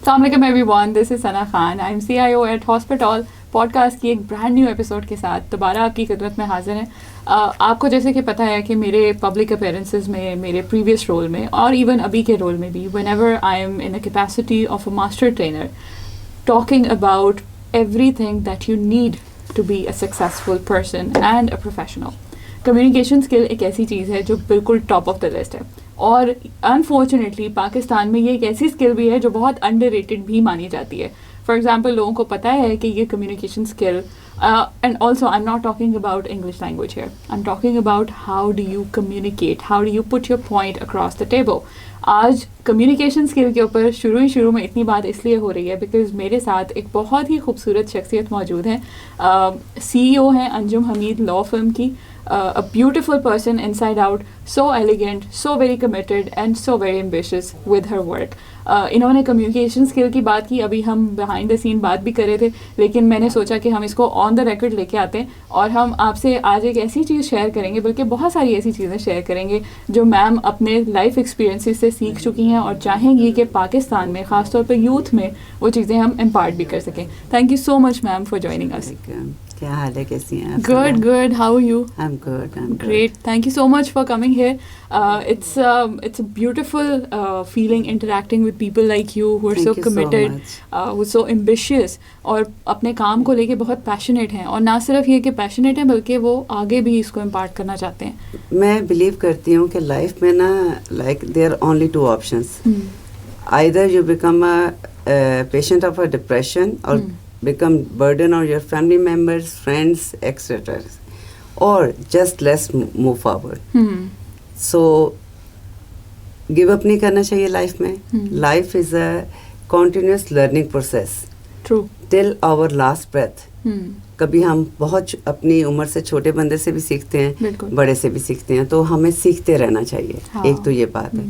السلام علیکم everyone, this is Sana Khan. I am CIO at hospital. Podcast کی ایک برانڈ نیو ایپیسوڈ کے ساتھ دوبارہ آپ کی خدمت میں حاضر ہیں. آپ کو جیسے کہ پتہ ہے کہ میرے پبلک اپیرنسز میں، میرے پریویس رول میں اور ایون ابھی کے رول میں بھی، whenever I am in a capacity of a master trainer talking about everything that you need to be a successful person and a professional. Communication skill ایک ایسی چیز ہے جو بالکل ٹاپ آف دا لسٹ ہے، اور unfortunately Pakistan میں یہ ایک ایسی اسکل بھی ہے جو بہت انڈر ریٹڈ بھی مانی جاتی ہے. فار ایگزامپل، لوگوں کو پتہ ہے کہ یہ communication skill, and also I am not talking about English language here, I am talking about how do you communicate, how do you put your point across the table. آج communication skill کے اوپر شروع میں اتنی بات اس لیے ہو رہی ہے بیکاز میرے ساتھ ایک بہت ہی خوبصورت شخصیت موجود ہیں. CEO ہیں انجم حمید لا فرم کی. A beautiful person inside out, so elegant, so very committed and so very ambitious with her work. انہوں نے کمیونیکیشن اسکل کی بات کی. ابھی ہم بیہائنڈ دا سین بات بھی کر رہے تھے، لیکن میں نے سوچا کہ ہم اس کو آن دا ریکارڈ لے کے آتے ہیں اور ہم آپ سے آج ایک ایسی چیز شیئر کریں گے، بلکہ بہت ساری ایسی چیزیں شیئر کریں گے جو میم اپنے لائف ایکسپیرینسز سے سیکھ چکی ہیں اور چاہیں گی کہ پاکستان میں خاص طور پہ یوتھ میں وہ چیزیں ہم امپارٹ بھی کر سکیں. Thank you so much ma'am for joining us. کیا حال ہے، کیسی ہیں آپ؟ Good how are you? I'm good. Great. Thank you so much for coming here. It's a beautiful feeling interacting with people like you who are so committed, who are so ambitious, اور اپنے کام کو لے کے بہت passionate ہیں، اور نہ صرف یہ کہ passionate ہیں بلکہ وہ آگے بھی اس کو impart کرنا چاہتے ہیں. میں بلیو کرتی ہوں کہ لائف میں نا like there are only two options. Either you become a patient of a depression or become burden on your family members, friends, etc. or just let's move forward. So give up نہیں کرنا چاہیے life میں. Life is a continuous learning process. True. Till our last breath. کبھی ہم بہت اپنی عمر سے چھوٹے بندے سے بھی سیکھتے ہیں، بڑے سے بھی سیکھتے ہیں، تو ہمیں سیکھتے رہنا چاہیے. ایک تو یہ بات ہے.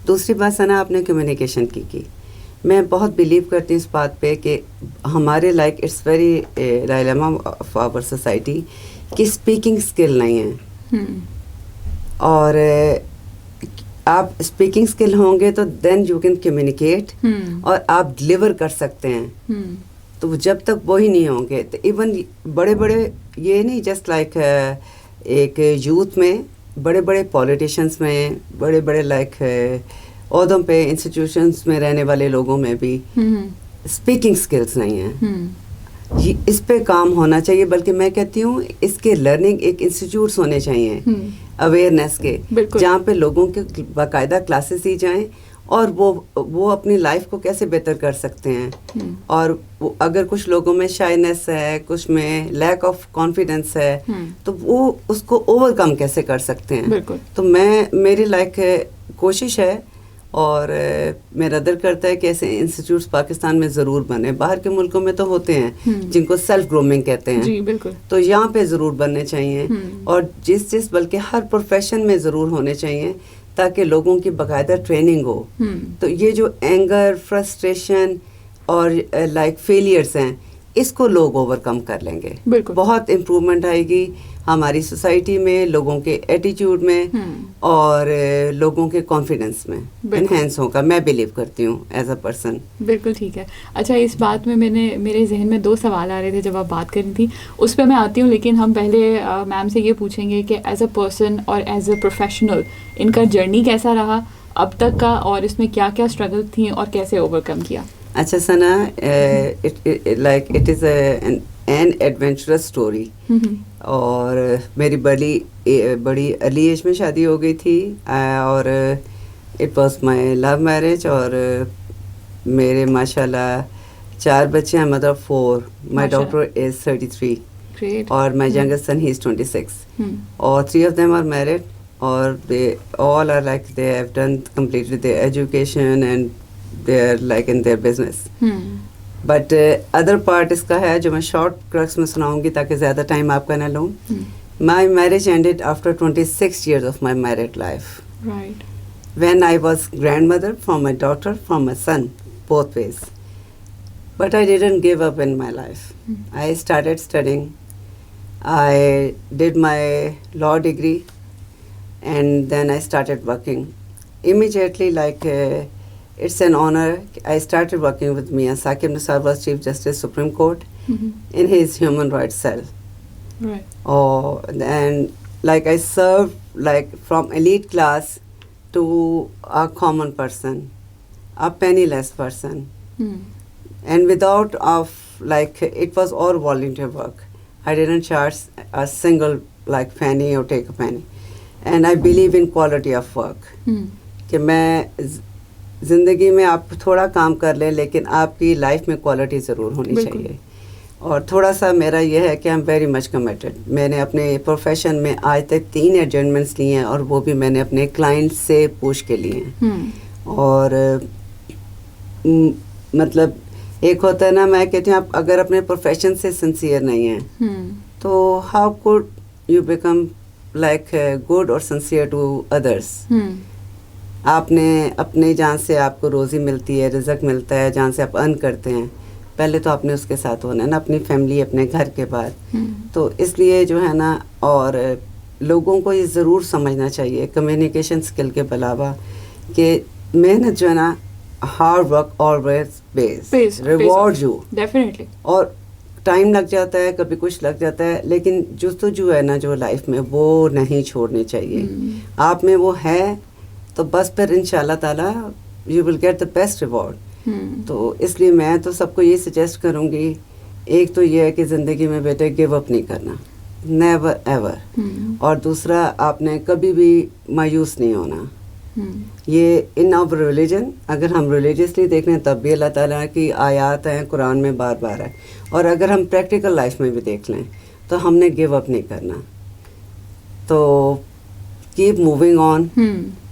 دوسری بات ثنا، آپ نے کمیونیکیشن کی. میں بہت بلیو کرتی ہوں اس بات پہ کہ ہمارے like it's very dilemma of our society کہ اسپیکنگ اسکل نہیں ہے. اور آپ اسپیکنگ اسکل ہوں گے تو دین یو کین کمیونیکیٹ اور آپ ڈلیور کر سکتے ہیں. تو جب تک وہی نہیں ہوں گے تو ایون بڑے یہ نہیں جسٹ لائک ایک یوتھ میں، بڑے پولیٹیشینس میں، بڑے لائک عہدوں پہ انسٹیٹیوشنس میں رہنے والے لوگوں میں بھی اسپیکنگ اسکلس نہیں ہیں. اس پہ کام ہونا چاہیے. بلکہ میں کہتی ہوں اس کے لرننگ ایک انسٹیٹیوٹس ہونے چاہیے اویئرنیس کے، جہاں پہ لوگوں کے باقاعدہ کلاسز دی جائیں اور وہ اپنی لائف کو کیسے بہتر کر سکتے ہیں. اور اگر کچھ لوگوں میں شائنیس ہے، کچھ میں لیک آف کانفیڈینس ہے، تو وہ اس کو اوور کم کیسے کر سکتے ہیں. تو میری لائک کوشش ہے اور میرا دل کرتا ہے کہ ایسے انسٹیٹیوٹس پاکستان میں ضرور بنے. باہر کے ملکوں میں تو ہوتے ہیں جن کو سیلف گرومنگ کہتے ہیں، تو یہاں پہ ضرور بننے چاہیے. اور جس بلکہ ہر پروفیشن میں ضرور ہونے چاہیے تاکہ لوگوں کی باقاعدہ ٹریننگ ہو. تو یہ جو اینگر، فرسٹریشن اور لائک فیلئرس ہیں، اس کو لوگ اوور کم کر لیں گے. بہت امپرومنٹ آئے گی ہماری سوسائٹی میں، لوگوں کے ایٹیٹیوڈ میں اور لوگوں کے کانفیڈنس میں انہینس ہوگا. میں بلیو کرتی ہوں ایز اے پرسن. بالکل ٹھیک ہے. اچھا، اس بات میں میرے ذہن میں 2 سوال آ رہے تھے جب آپ بات کر رہی تھی، اس پہ میں آتی ہوں. لیکن ہم پہلے میم سے یہ پوچھیں گے کہ ایز اے پرسن اور ایز اے پروفیشنل ان کا جرنی کیسا رہا اب تک کا، اور اس میں کیا کیا اسٹرگل تھیں اور کیسے اوور کم کیا. اچھا Sana, like it is an adventurous story. اور میری بڑی ارلی ایج میں شادی ہو گئی تھی، اور it was my love marriage. اور میرے ماشاء اللہ 4 بچے ہیں، مدر 4. مائی ڈاٹر از 33 اور مائی ینگسٹ سن ہی از 26. اور 3 of them are married, اور they all are like they have done completed their education and they are like in their business. But other part اس کا ہے جو میں شارٹ کرکس میں سناؤں گی تاکہ زیادہ ٹائم آپ کا نہ لوں. My marriage ended after 26 years of my married life. Right. When I was grandmother from my daughter, from my son, both ways. But I didn't give up in my life. I started studying. I did my law degree and then I started working. Immediately, like it's an honor. I started working with Mia Saqib Nisar was Chief Justice Supreme Court in his human rights cell. Right. Oh, and like I served like from elite class to a common person, a penniless person, and without of like it was all volunteer work. I didn't charge a single like penny or take a penny, and I believe in quality of work. کہ میں زندگی میں آپ تھوڑا کام کر لیں لیکن آپ کی لائف میں کوالٹی ضرور ہونی چاہیے. اور تھوڑا سا میرا یہ ہے کہ I am very much committed. میں نے اپنے پروفیشن میں آج تک 3 ایڈجسٹمنٹس لیے ہیں اور وہ بھی میں نے اپنے کلائنٹ سے پوچھ کے لیے ہیں. اور مطلب ایک ہوتا ہے نا, میں کہتی ہوں آپ اگر اپنے پروفیشن سے سنسیئر نہیں ہیں تو how could you become like good اور سنسیئر ٹو ادرس. آپ نے اپنے جان سے آپ کو روزی ملتی ہے, رزق ملتا ہے, جان سے آپ ارن کرتے ہیں, پہلے تو آپ نے اس کے ساتھ ہونا ہے نا, اپنی فیملی اپنے گھر کے بعد. تو اس لیے جو ہے نا, اور لوگوں کو یہ ضرور سمجھنا چاہیے کمیونیکیشن اسکل کے علاوہ کہ محنت جو ہے نا, hard work always pays, reward you definitely. اور ٹائم لگ جاتا ہے, کبھی کچھ لگ جاتا ہے, لیکن جستجو ہے نا جو لائف میں وہ نہیں چھوڑنی چاہیے. آپ میں وہ ہے تو بس پھر ان شاء اللہ تعالیٰ you will get the best reward. تو اس لیے میں تو سب کو یہ سجیسٹ کروں گی, ایک تو یہ ہے کہ زندگی میں بیٹے گیو اپ نہیں کرنا, نیور ایور. اور دوسرا آپ نے کبھی بھی مایوس نہیں ہونا. یہ ان آور ریلیجن, اگر ہم ریلیجیسلی دیکھ لیں تب بھی اللہ تعالیٰ کی آیات ہیں قرآن میں بار بار ہے, اور اگر ہم پریکٹیکل لائف میں بھی دیکھ لیں تو ہم نے گیو اپ نہیں کرنا. تو keep moving on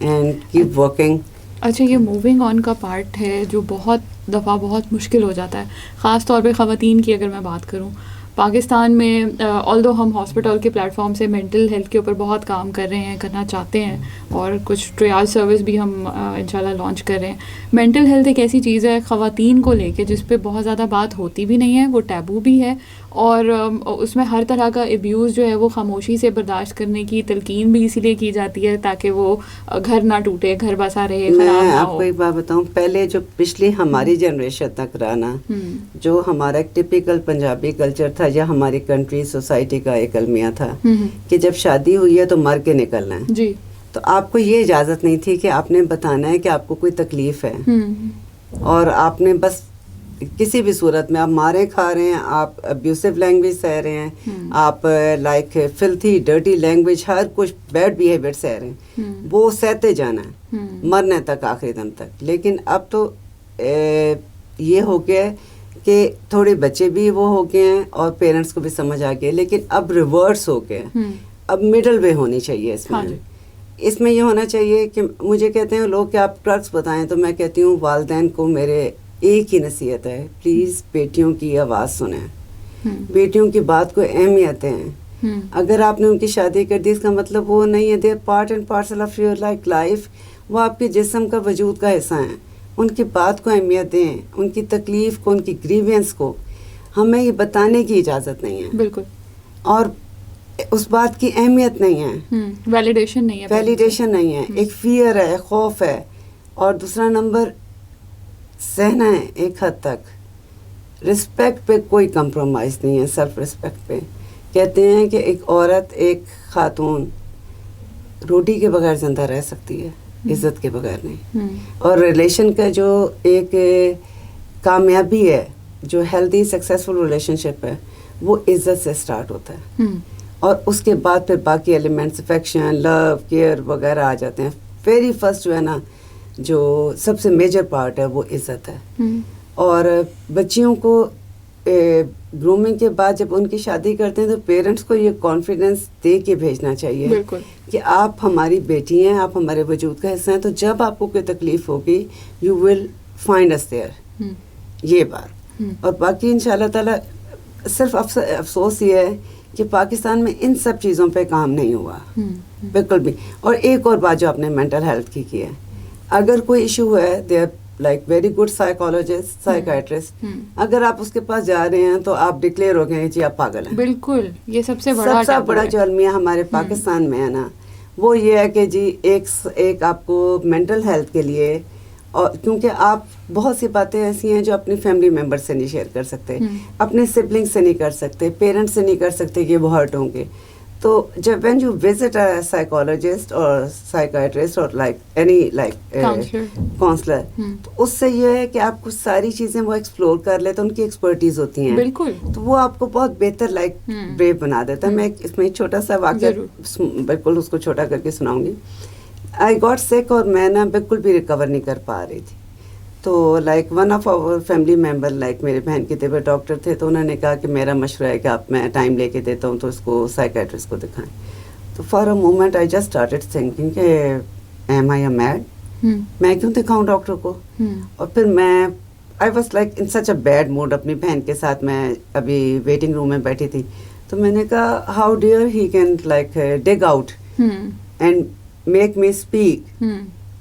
and keep working. اچھا, یہ موونگ آن کا پارٹ ہے جو بہت دفعہ بہت مشکل ہو جاتا ہے, خاص طور پہ خواتین کی اگر میں بات کروں. پاکستان میں آلدو ہم ہاسپٹل کے پلیٹ فارم سے مینٹل ہیلتھ کے اوپر بہت کام کر رہے ہیں, کرنا چاہتے ہیں, اور کچھ ٹریال سروس بھی ہم انشاءاللہ لانچ کر رہے ہیں. مینٹل ہیلتھ ایک ایسی چیز ہے خواتین کو لے کے جس پہ بہت زیادہ بات ہوتی بھی نہیں ہے, وہ ٹیبو بھی ہے, اور اس میں ہر طرح کا ابیوز جو ہے وہ خاموشی سے برداشت کرنے کی تلقین بھی اسی لیے کی جاتی ہے تاکہ وہ گھر نہ ٹوٹے, گھر بسا رہے, خراب نہ ہو. میں آپ کو ایک بات بتاؤں, پہلے جو پچھلی ہماری جنریشن تک رہنا, جو ہمارا ایک ٹپیکل پنجابی کلچر تھا یا ہماری کنٹری سوسائٹی کا ایک المیہ تھا کہ جب شادی ہوئی ہے تو مر کے نکلنا ہے. جی. تو آپ کو یہ اجازت نہیں تھی کہ آپ نے بتانا ہے کہ آپ کو کوئی تکلیف ہے, اور آپ نے بس کسی بھی صورت میں آپ مارے کھا رہے ہیں, آپ ابیوسو لینگویج سہ رہے ہیں, آپ لائک فلتھی ڈرٹی لینگویج, ہر کچھ بیڈ بیہیویئر سہ رہے ہیں, وہ سہتے جانا ہے مرنے تک, آخری دم تک. لیکن اب تو یہ ہو گیا ہے کہ تھوڑے بچے بھی وہ ہو گئے ہیں اور پیرنٹس کو بھی سمجھ آ گیا, لیکن اب ریورس ہو گئے. اب مڈل وے ہونی چاہیے اس میں. اس میں یہ ہونا چاہیے کہ مجھے کہتے ہیں لوگ کہ آپ ڈرگس بتائیں, تو میں کہتی ہوں والدین کو میرے ایک ہی نصیحت ہے, پلیز بیٹیوں کی آواز سنیں, بیٹیوں کی بات کو اہمیت ہیں. اگر آپ نے ان کی شادی کر دی اس کا مطلب وہ نہیں ہے, they are part and parcel of your like life, وہ آپ کے جسم کا وجود کا حصہ ہیں. ان کی بات کو اہمیت دیں, ان کی تکلیف کو, ان کی گریوینس کو. ہمیں یہ بتانے کی اجازت نہیں ہے. بالکل. اور اس بات کی اہمیت نہیں ہے, ویلیڈیشن نہیں ہے, ویلیڈیشن نہیں ہے, ایک فیئر ہے, خوف ہے. اور دوسرا نمبر سہنا ہے ایک حد تک. رسپیکٹ پہ کوئی کمپرومائز نہیں ہے, سیلف رسپیکٹ پہ. کہتے ہیں کہ ایک عورت, ایک خاتون روٹی کے بغیر زندہ رہ سکتی ہے, عزت کے بغیر نہیں. اور ریلیشن کا جو ایک کامیابی ہے, جو ہیلدی سکسیزفل ریلیشن شپ ہے, وہ عزت سے سٹارٹ ہوتا ہے, اور اس کے بعد پھر باقی ایلیمنٹس افیکشن, لو, کیئر وغیرہ آ جاتے ہیں. ویری فرسٹ جو ہے نا, جو سب سے میجر پارٹ ہے وہ عزت ہے. اور بچیوں کو گرومنگ کے بعد جب ان کی شادی کرتے ہیں تو پیرنٹس کو یہ کانفیڈنس دے کے بھیجنا چاہیے کہ آپ ہماری بیٹی ہیں, آپ ہمارے وجود کا حصہ ہیں, تو جب آپ کو کوئی تکلیف ہوگی you will find us there. یہ بات. اور باقی ان شاء اللہ تعالیٰ صرف افسوس یہ ہے کہ پاکستان میں ان سب چیزوں پہ کام نہیں ہوا بالکل بھی. اور ایک اور بات جو آپ نے مینٹل ہیلتھ کی ہے, اگر کوئی ایشو ہے, they are like very good psychologist, psychiatrist. اگر آپ اس کے پاس جا رہے ہیں تو آپ ڈکلیئر ہو گئے جی آپ پاگل ہیں. بالکل. یہ سب سے بڑا جو المیہ ہمارے پاکستان میں ہے نا, وہ یہ ہے کہ جی ایک آپ کو مینٹل ہیلتھ کے لیے اور کیونکہ آپ بہت سی باتیں ایسی ہیں جو اپنی فیملی ممبر سے نہیں شیئر کر سکتے, اپنے سبلنگ سے نہیں کر سکتے, پیرنٹس سے نہیں کر سکتے کہ وہ ہرٹ ہوں گے. تو جب when you visit a psychologist اور سائیکائٹرسٹ اور لائک اینی لائک کاؤنسلر, تو اس سے یہ ہے کہ آپ کو ساری چیزیں وہ ایکسپلور کر لیتے, ان کی ایکسپرٹیز ہوتی ہیں بالکل, تو وہ آپ کو بہت بہتر لائک بریو بنا دیتا ہے. میں اس میں ایک چھوٹا سا واقعہ بالکل اس کو چھوٹا کر کے سناؤں گی. آئی گاٹ سک اور میں نا بالکل بھی ریکور نہیں کر پا رہی تھی. تو like one of our family member like میرے بہن کے طبیعت ڈاکٹر تھے, تو انہوں نے کہا کہ میرا مشورہ ہے کہ آپ میں ٹائم لے کے دیتا ہوں تو اس کو سائیکیٹرسٹ کو دکھائیں. تو for a moment I just started thinking کہ ایم آئی اے میڈ, میں کیوں دکھاؤں ڈاکٹر کو. اور پھر میں I was like in such a bad mood. اپنی بہن کے ساتھ میں ابھی ویٹنگ روم میں بیٹھی تھی, تو میں نے کہا how dare he can like dig out and make me speak.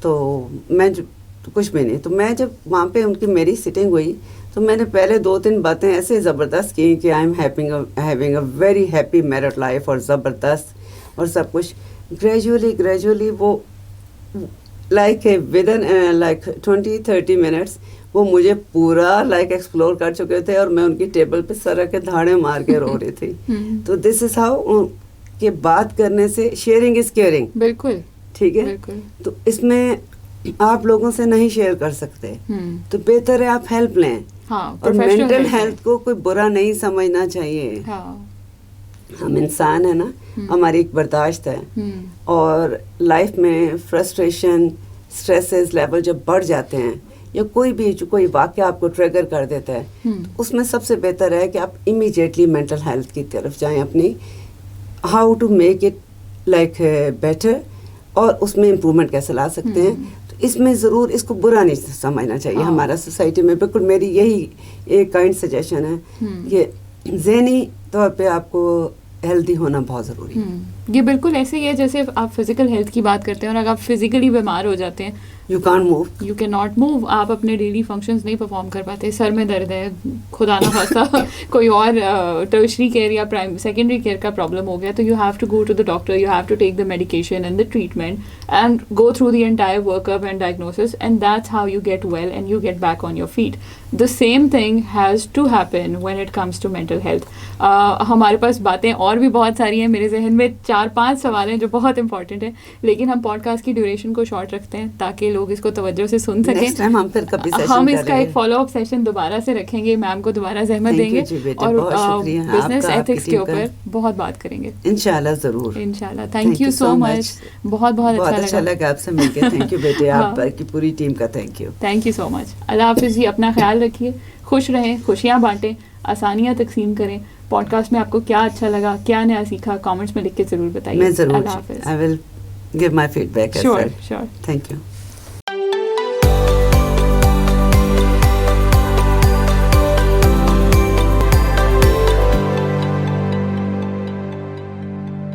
تو میں کچھ بھی نہیں. تو میں جب وہاں پہ ان کی میری سٹنگ ہوئی تو میں نے پہلے 2-3 باتیں ایسے زبردست کی کہ I am having a very happy married life, اور زبردست اور سب کچھ. گریجولی وہ like with in like 20-30 minutes وہ مجھے پورا لائک ایکسپلور کر چکے تھے, اور میں ان کی ٹیبل پہ سر رکھ کے دھاڑے مار کے رو رہی تھی. تو دس از ہاؤ کہ بات کرنے سے شیئرنگ از کیئرنگ. بالکل ٹھیک ہے. تو اس میں آپ لوگوں سے نہیں شیئر کر سکتے تو بہتر ہے آپ ہیلپ لیں. اور مینٹل ہیلتھ کو کوئی برا نہیں سمجھنا چاہیے. ہم انسان ہیں نا, ہماری ایک برداشت ہے, اور لائف میں فرسٹریشن اسٹریسز لیول جب بڑھ جاتے ہیں یا کوئی واقعہ آپ کو ٹریگر کر دیتا ہے, اس میں سب سے بہتر ہے کہ آپ امیجیٹلی مینٹل ہیلتھ کی طرف جائیں, اپنی how to make it like better, اور اس میں امپرومنٹ کیسے لا سکتے ہیں. تو اس میں ضرور اس کو برا نہیں سمجھنا چاہیے. ہمارا سوسائٹی میں بالکل میری یہی ایک کائنڈ سجیشن ہے کہ ذہنی طور پہ آپ کو ہیلدی ہونا بہت ضروری ہے. یہ بالکل ایسے ہی ہے جیسے آپ فزیکل ہیلتھ کی بات کرتے ہیں, اور اگر آپ فزیکلی بیمار ہو جاتے ہیں you can't move, you can not move, آپ اپنے ڈیلی فنکشنز نہیں پرفارم کر پاتے, سر میں درد ہے, خدا نہ خواستہ کوئی اور ٹرشری کیئر یا سیکنڈری کیئر کا پرابلم ہو گیا, تو you have to go to the doctor, you have to take the medication and the treatment and go through the entire work up and diagnosis, and that's how you get well and you get back on your feet. The same thing has to happen when it comes to mental health. ہمارے پاس باتیں اور بھی بہت ساری ہیں, میرے ذہن میں 4-5 سوال ہیں جو بہت امپورٹنٹ ہیں, لیکن ہم پوڈ کاسٹ کی ڈیوریشن کو شارٹ رکھتے ہیں تاکہ لوگ اس کو توجہ سے سن سکیں. ہم اس کا ایک فالو اپ سیشن دوبارہ سے رکھیں گے, میم کو دوبارہ زحمت دیں گے, اور بزنس ایتھکس کے اوپر بہت بات کریں گے انشاءاللہ. ضرور انشاءاللہ. تھینک یو سو مچ, بہت اچھا لگا آپ سے مل کے. تھینک یو بیٹے, آپ کی پوری ٹیم کا تھینک یو سو مچ. اللہ حافظ جی, اپنا خیال رکھیے, خوش رہیں, خوشیاں بانٹیں, آسانیاں تقسیم کریں. پوڈ کاسٹ میں آپ کو کیا اچھا لگا, کیا نیا سیکھا, کامنٹس میں لکھ کے ضرور بتائیے. اللہ حافظ. I will give my feedback. Sure. Thank you.